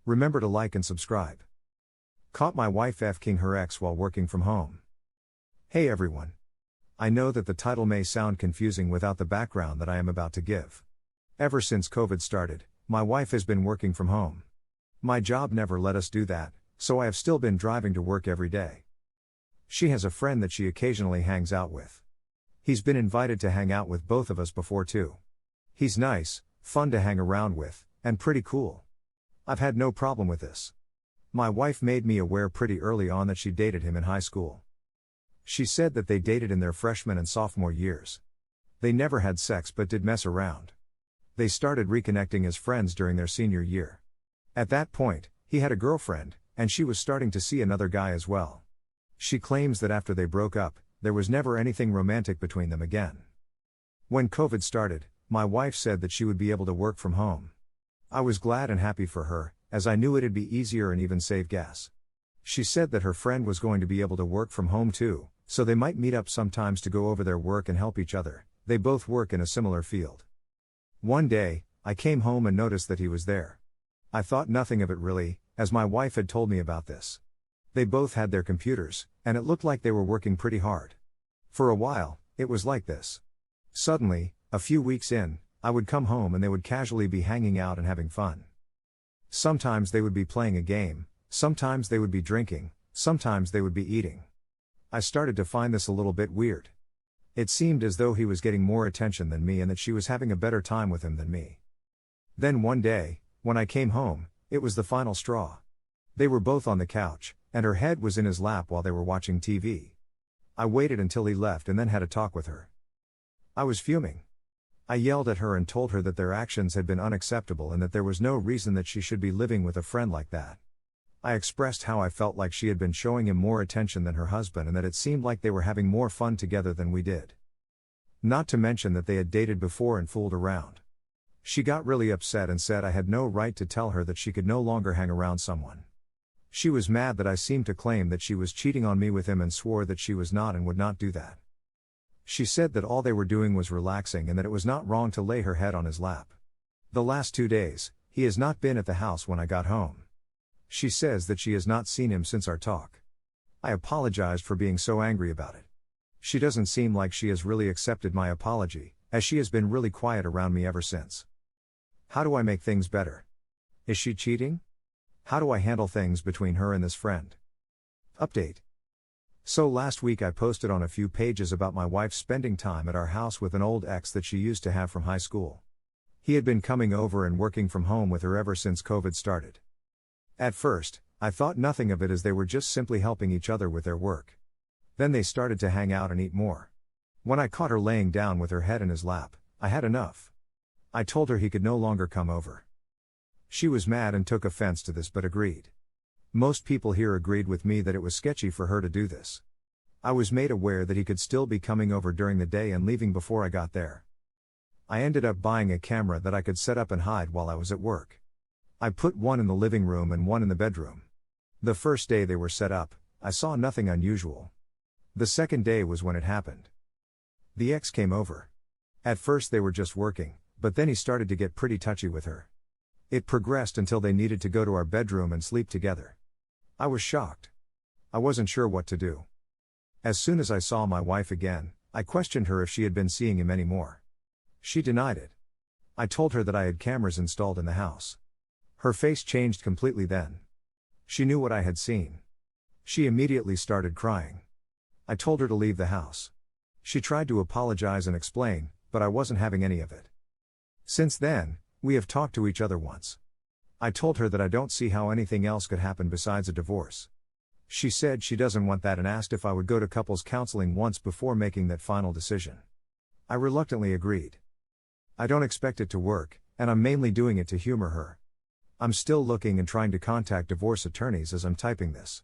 Remember to like and subscribe. Caught my wife cking her ex while working from home. Hey everyone. I know that the title may sound confusing without the background that I am about to give. Ever since COVID started, my wife has been working from home. My job never let us do that, so I have still been driving to work every day. She has a friend that she occasionally hangs out with. He's been invited to hang out with both of us before too. He's nice, fun to hang around with, and pretty cool. I've had no problem with this. My wife made me aware pretty early on that she dated him in high school. She said that they dated in their freshman and sophomore years. They never had sex but did mess around. They started reconnecting as friends during their senior year. At that point, he had a girlfriend, and she was starting to see another guy as well. She claims that after they broke up, there was never anything romantic between them again. When COVID started, my wife said that she would be able to work from home. I was glad and happy for her, as I knew it'd be easier and even save gas. She said that her friend was going to be able to work from home too, so they might meet up sometimes to go over their work and help each other. They both work in a similar field. One day, I came home and noticed that he was there. I thought nothing of it really, as my wife had told me about this. They both had their computers, and it looked like they were working pretty hard. For a while, it was like this. Suddenly, a few weeks in, I would come home and they would casually be hanging out and having fun. Sometimes they would be playing a game, sometimes they would be drinking, sometimes they would be eating. I started to find this a little bit weird. It seemed as though he was getting more attention than me and that she was having a better time with him than me. Then one day, when I came home, it was the final straw. They were both on the couch, and her head was in his lap while they were watching TV. I waited until he left and then had a talk with her. I was fuming. I yelled at her and told her that their actions had been unacceptable and that there was no reason that she should be living with a friend like that. I expressed how I felt like she had been showing him more attention than her husband and that it seemed like they were having more fun together than we did. Not to mention that they had dated before and fooled around. She got really upset and said I had no right to tell her that she could no longer hang around someone. She was mad that I seemed to claim that she was cheating on me with him and swore that she was not and would not do that. She said that all they were doing was relaxing and that it was not wrong to lay her head on his lap. The last 2 days, he has not been at the house when I got home. She says that she has not seen him since our talk. I apologized for being so angry about it. She doesn't seem like she has really accepted my apology, as she has been really quiet around me ever since. How do I make things better? Is she cheating? How do I handle things between her and this friend? Update. So last week I posted on a few pages about my wife spending time at our house with an old ex that she used to have from high school. He had been coming over and working from home with her ever since COVID started. At first, I thought nothing of it as they were just simply helping each other with their work. Then they started to hang out and eat more. When I caught her laying down with her head in his lap, I had enough. I told her he could no longer come over. She was mad and took offense to this but agreed. Most people here agreed with me that it was sketchy for her to do this. I was made aware that he could still be coming over during the day and leaving before I got there. I ended up buying a camera that I could set up and hide while I was at work. I put one in the living room and one in the bedroom. The first day they were set up, I saw nothing unusual. The second day was when it happened. The ex came over. At first they were just working, but then he started to get pretty touchy with her. It progressed until they needed to go to our bedroom and sleep together. I was shocked. I wasn't sure what to do. As soon as I saw my wife again, I questioned her if she had been seeing him anymore. She denied it. I told her that I had cameras installed in the house. Her face changed completely then. She knew what I had seen. She immediately started crying. I told her to leave the house. She tried to apologize and explain, but I wasn't having any of it. Since then, we have talked to each other once. I told her that I don't see how anything else could happen besides a divorce. She said she doesn't want that and asked if I would go to couples counseling once before making that final decision. I reluctantly agreed. I don't expect it to work, and I'm mainly doing it to humor her. I'm still looking and trying to contact divorce attorneys as I'm typing this.